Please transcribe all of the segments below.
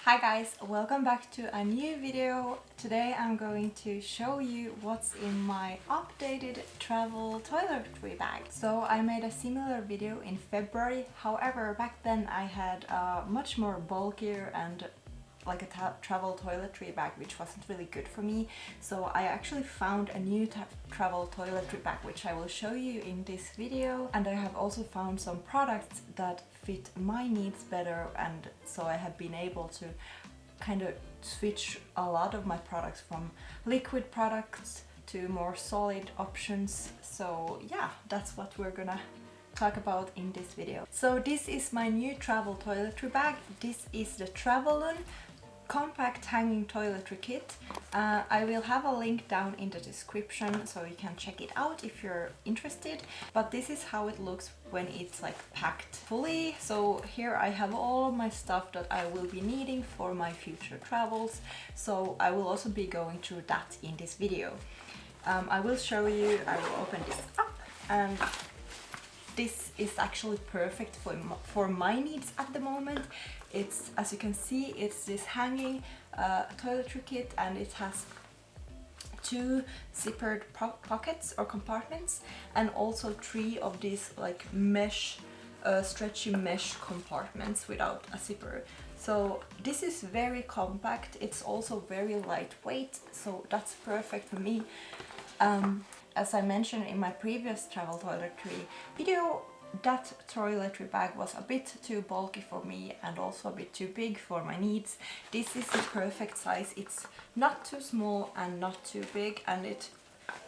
Hi guys, welcome back to a new video. Today I'm going to show you what's in my updated travel toiletry bag. So I made a similar video in February, however back then I had a much more bulkier and like a travel toiletry bag which wasn't really good for me. So I actually found a new travel toiletry bag which I will show you in this video, and I have also found some products that fit my needs better, and so I have been able to kind of switch a lot of my products from liquid products to more solid options. So yeah, that's what we're gonna talk about in this video. So this is my new travel toiletry bag. This is the Travelon compact hanging toiletry kit. I will have a link down in the description so you can check it out if you're interested. But this is how it looks when it's like packed fully. So here I have all of my stuff that I will be needing for my future travels. So I will also be going through that in this video. I will show you, I will open this up, and this is actually perfect for my needs at the moment. It's, as you can see, it's this hanging toiletry kit, and it has two zippered pockets or compartments, and also three of these like mesh, stretchy mesh compartments without a zipper. So this is very compact. It's also very lightweight, so that's perfect for me. As I mentioned in my previous travel toiletry video, that toiletry bag was a bit too bulky for me and also a bit too big for my needs. This is the perfect size. It's not too small and not too big, and it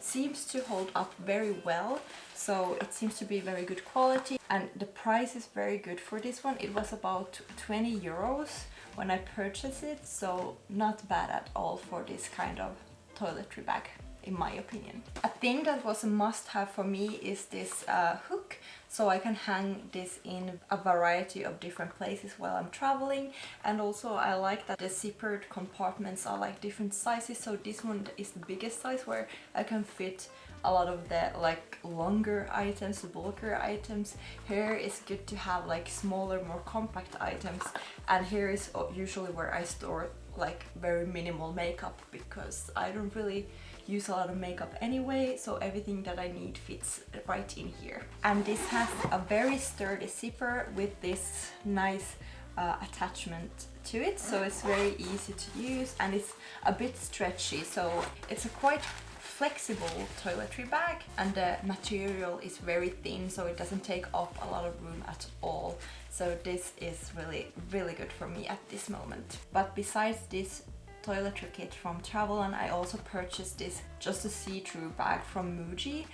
seems to hold up very well. So it seems to be very good quality, and the price is very good for this one. It was about 20 euros when I purchased it, so not bad at all for this kind of toiletry bag, in my opinion. A thing that was a must-have for me is this hook, so I can hang this in a variety of different places while I'm traveling. And also I like that the zippered compartments are like different sizes, so this one is the biggest size where I can fit a lot of the like longer items, the bulkier items. Here is good to have like smaller, more compact items, and here is usually where I store like very minimal makeup, because I don't really use a lot of makeup anyway, so everything that I need fits right in here. And this has a very sturdy zipper with this nice attachment to it, so it's very easy to use, and it's a bit stretchy, so it's a quite flexible toiletry bag, and the material is very thin, so it doesn't take up a lot of room at all. So this is really good for me at this moment. But besides this toiletry kit from Travelon, I also purchased this just a see-through bag from Muji.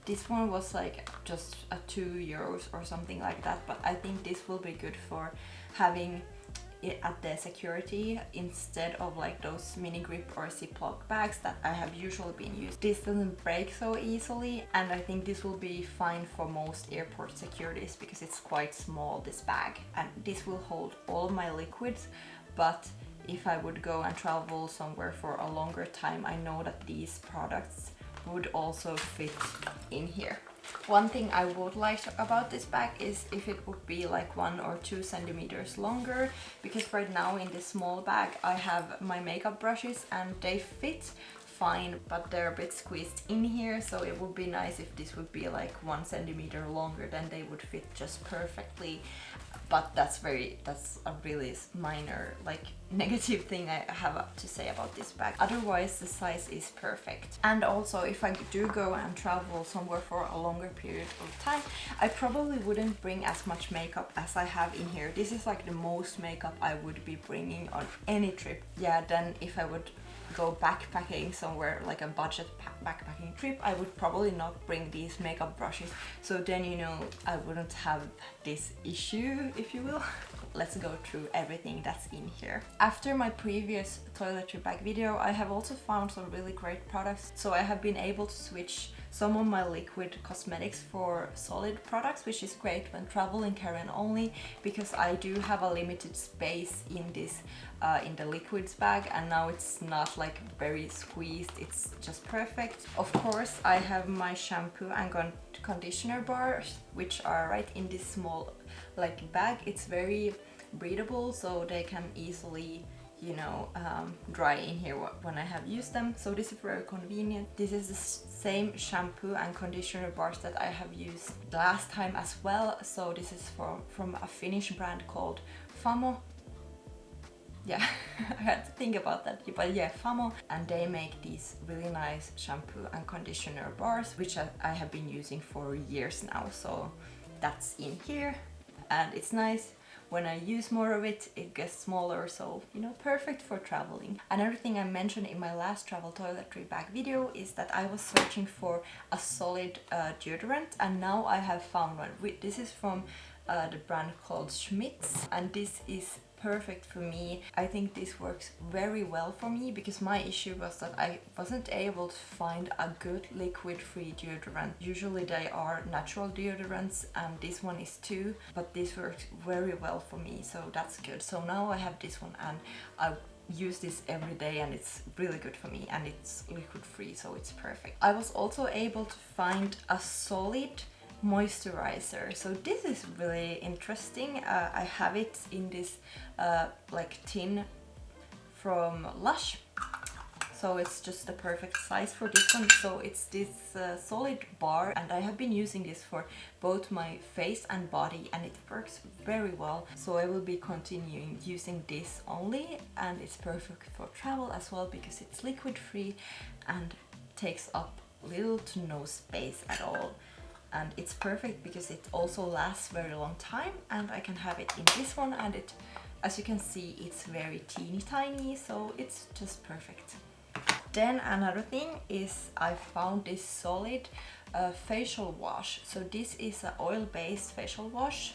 This one was like just a 2 euros or something like that, but I think this will be good for having it at the security instead of like those mini grip or Ziploc bags that I have usually been using. This doesn't break so easily, and I think this will be fine for most airport securities because it's quite small, this bag, and this will hold all my liquids. But if I would go and travel somewhere for a longer time, I know that these products would also fit in here. One thing I would like about this bag is if it would be like 1 or 2 centimeters longer, because right now in this small bag I have my makeup brushes and they fit fine, but they're a bit squeezed in here, so it would be nice if this would be like 1 centimeter longer, then they would fit just perfectly. But that's a really minor like negative thing I have to say about this bag. Otherwise the size is perfect. And also if I do go and travel somewhere for a longer period of time, I probably wouldn't bring as much makeup as I have in here. This is like the most makeup I would be bringing on any trip. Yeah, then if I would go backpacking somewhere like a budget backpacking trip, I would probably not bring these makeup brushes, so then you know I wouldn't have this issue, if you will. Let's go through everything that's in here. After my previous toiletry bag video, I have also found some really great products, so I have been able to switch some of my liquid cosmetics for solid products, which is great when traveling carry-on only, because I do have a limited space in this in the liquids bag, and now it's not like very squeezed, it's just perfect. Of course I have my shampoo and conditioner bars, which are right in this small like bag. It's very breathable, so they can easily, you know, dry in here when I have used them. So this is very convenient. This is the same shampoo and conditioner bars that I have used last time as well. So this is from a Finnish brand called Famo. Yeah, I had to think about that, but yeah, Famo, and they make these really nice shampoo and conditioner bars, which I have been using for years now. So that's in here, and it's nice. When I use more of it, it gets smaller, so, you know, perfect for traveling. Another thing I mentioned in my last travel toiletry bag video is that I was searching for a solid deodorant, and now I have found one. This is from the brand called Schmidt's, and this is perfect for me. I think this works very well for me because my issue was that I wasn't able to find a good liquid-free deodorant. Usually they are natural deodorants, and this one is too, but this works very well for me, so that's good. So now I have this one, and I use this every day, and it's really good for me, and it's liquid-free, so it's perfect. I was also able to find a solid moisturizer, so this is really interesting. I have it in this like tin from Lush, so it's just the perfect size for this one. So it's this solid bar, and I have been using this for both my face and body, and it works very well. So I will be continuing using this only, and it's perfect for travel as well because it's liquid free and takes up little to no space at all. And it's perfect because it also lasts very long time, and I can have it in this one, and it, as you can see, it's very teeny tiny, so it's just perfect. Then another thing is I found this solid facial wash. So this is an oil-based facial wash,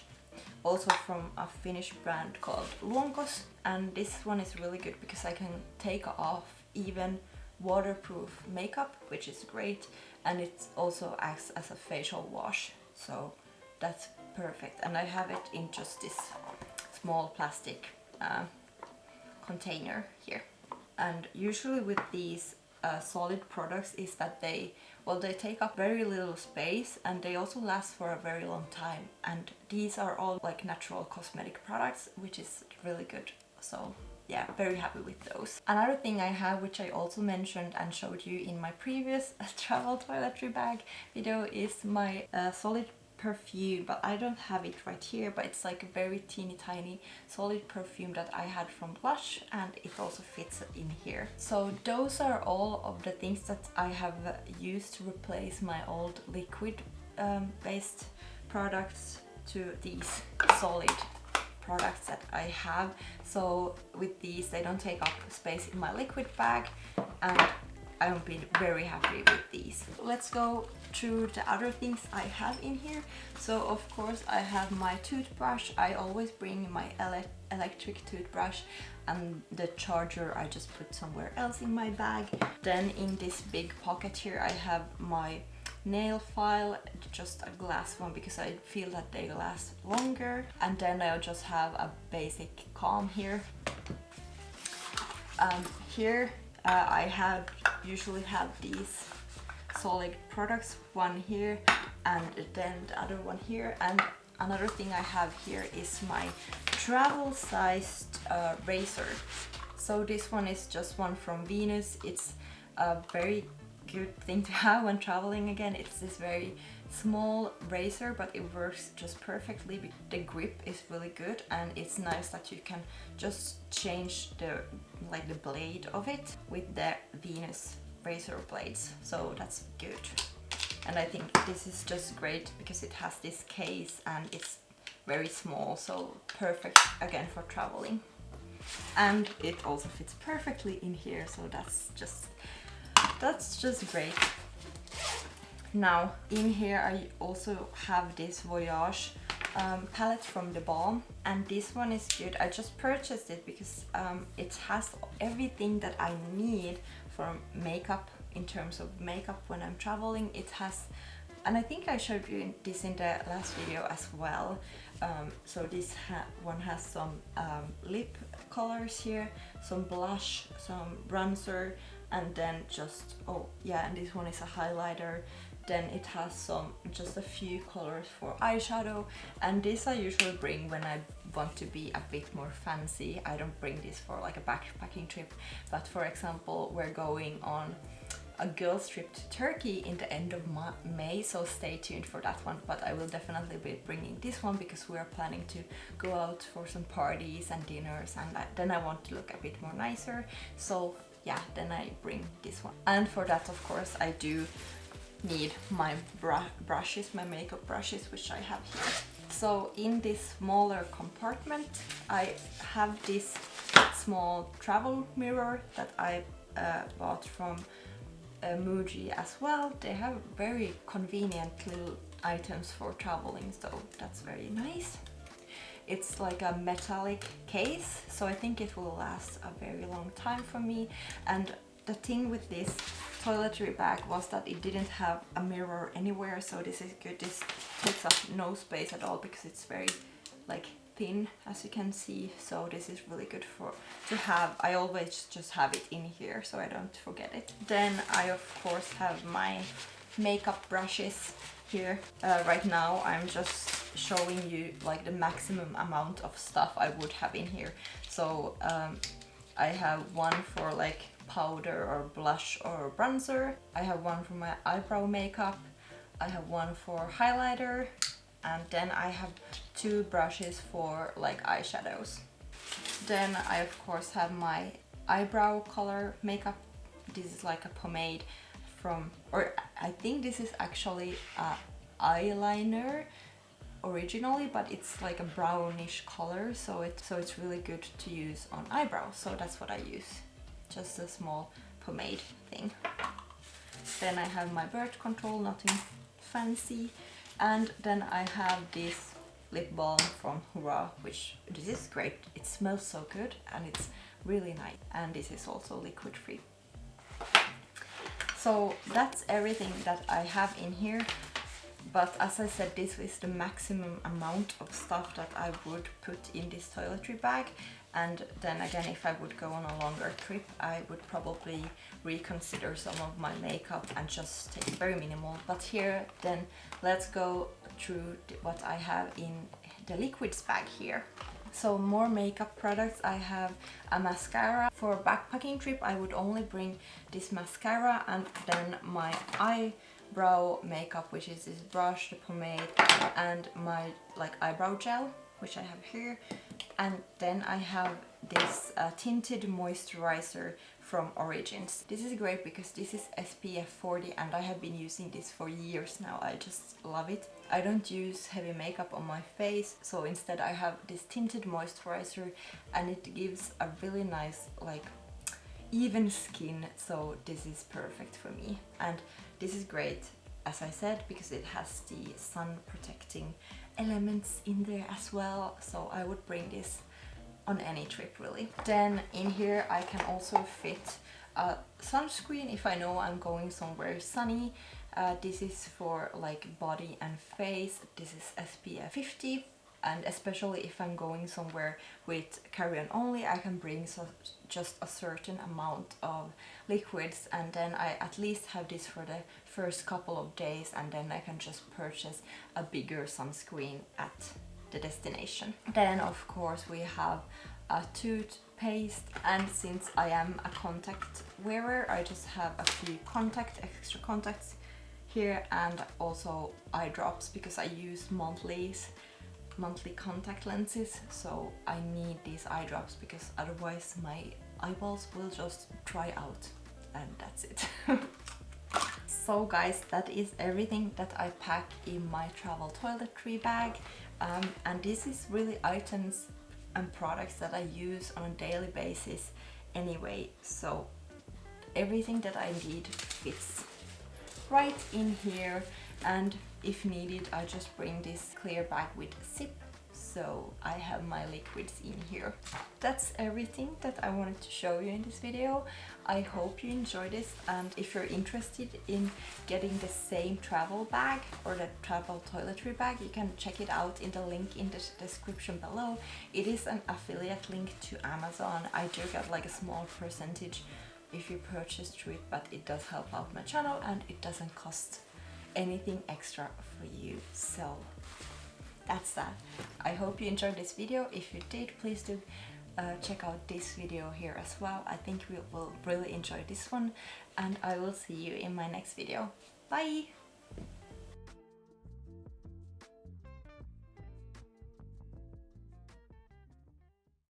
also from a Finnish brand called Luonkos, and this one is really good because I can take off even waterproof makeup, which is great, and it also acts as a facial wash, so that's perfect. And I have it in just this small plastic container here. And usually with these solid products is that they take up very little space, and they also last for a very long time, and these are all like natural cosmetic products, which is really good. So yeah, very happy with those. Another thing I have, which I also mentioned and showed you in my previous travel toiletry bag video, is my solid perfume, but I don't have it right here, but it's like a very teeny tiny solid perfume that I had from Lush, and it also fits in here. So those are all of the things that I have used to replace my old liquid based products to these solid products that I have. So with these, they don't take up space in my liquid bag, and I've been very happy with these. Let's go through the other things I have in here. So of course I have my toothbrush. I always bring my electric toothbrush, and the charger I just put somewhere else in my bag. Then in this big pocket here I have my nail file, just a glass one because I feel that they last longer. And then I'll just have a basic comb here. Here I usually have these solid products, one here and then the other one here. And another thing I have here is my travel sized razor. So this one is just one from Venus. It's a very good thing to have when traveling again. It's this very small razor, but it works just perfectly. The grip is really good, and it's nice that you can just change the blade of it with the Venus razor blades, so that's good. And I think this is just great because it has this case and it's very small, so perfect again for traveling. And it also fits perfectly in here, so that's just great. Now in here I also have this Voyage palette from the Balm, and this one is good. I just purchased it because it has everything that I need for makeup, in terms of makeup when I'm traveling. It has, and I think I showed you this in the last video as well. So this one has some lip colors here, some blush, some bronzer, and then just, oh yeah, and this one is a highlighter. Then it has just a few colors for eyeshadow, and this I usually bring when I want to be a bit more fancy, I don't bring this for like a backpacking trip, but for example, we're going on a girls trip to Turkey in the end of May, so stay tuned for that one. But I will definitely be bringing this one because we are planning to go out for some parties and dinners, and then I want to look a bit more nicer, so yeah, then I bring this one. And for that, of course, I do need my brushes, my makeup brushes, which I have here. So in this smaller compartment I have this small travel mirror that I bought from Muji as well. They have very convenient little items for traveling, so that's very nice. It's like a metallic case, so I think it will last a very long time for me. And the thing with this toiletry bag was that it didn't have a mirror anywhere, so this is good. This takes up no space at all because it's very like thin, as you can see, so this is really good to have. I always just have it in here so I don't forget it. Then I of course have my makeup brushes here. Right now I'm just showing you like the maximum amount of stuff I would have in here. So I have one for like powder or blush or bronzer. I have one for my eyebrow makeup. I have one for highlighter. And then I have two brushes for like eyeshadows. Then I of course have my eyebrow color makeup. This is like a pomade from, or I think this is actually a eyeliner originally, but it's like a brownish color, so it's really good to use on eyebrows. So that's what I use, just a small pomade thing. Then I have my birth control, nothing fancy. And then I have this lip balm from Hurrah, which this is great. It smells so good and it's really nice. And this is also liquid free. So that's everything that I have in here. But as I said, this is the maximum amount of stuff that I would put in this toiletry bag. And then again, if I would go on a longer trip, I would probably reconsider some of my makeup and just take very minimal. But here, then let's go through what I have in the liquids bag here. So more makeup products. I have a mascara. For a backpacking trip, I would only bring this mascara, and then my eyebrow makeup, which is this brush, the pomade, and my like eyebrow gel, which I have here. And then I have this tinted moisturizer from Origins. This is great because this is SPF 40 and I have been using this for years now. I just love it. I don't use heavy makeup on my face, so instead I have this tinted moisturizer, and it gives a really nice like even skin, so this is perfect for me. And this is great, as I said, because it has the sun protecting elements in there as well, so I would bring this on any trip really. Then in here I can also fit a sunscreen if I know I'm going somewhere sunny. This is for like body and face. This is SPF 50, and especially if I'm going somewhere with carry-on only, I can bring just a certain amount of liquids, and then I at least have this for the first couple of days, and then I can just purchase a bigger sunscreen at the destination. Then of course we have a toothpaste, and since I am a contact wearer, I just have a few extra contacts here, and also eye drops because I use monthly contact lenses, so I need these eye drops because otherwise my eyeballs will just dry out, and that's it. So guys, that is everything that I pack in my travel toiletry bag, and this is really items and products that I use on a daily basis anyway, so everything that I need fits right in here. And if needed, I just bring this clear bag with a zip, so I have my liquids in here. That's everything that I wanted to show you in this video. I hope you enjoyed this, and if you're interested in getting the same travel bag or the travel toiletry bag, you can check it out in the link in the description below. It is an affiliate link to Amazon. I do get like a small percentage if you purchase through it, but it does help out my channel and it doesn't cost anything extra for you. So that's that. I hope you enjoyed this video. If you did, please do check out this video here as well. I think we will really enjoy this one, and I will see you in my next video. Bye!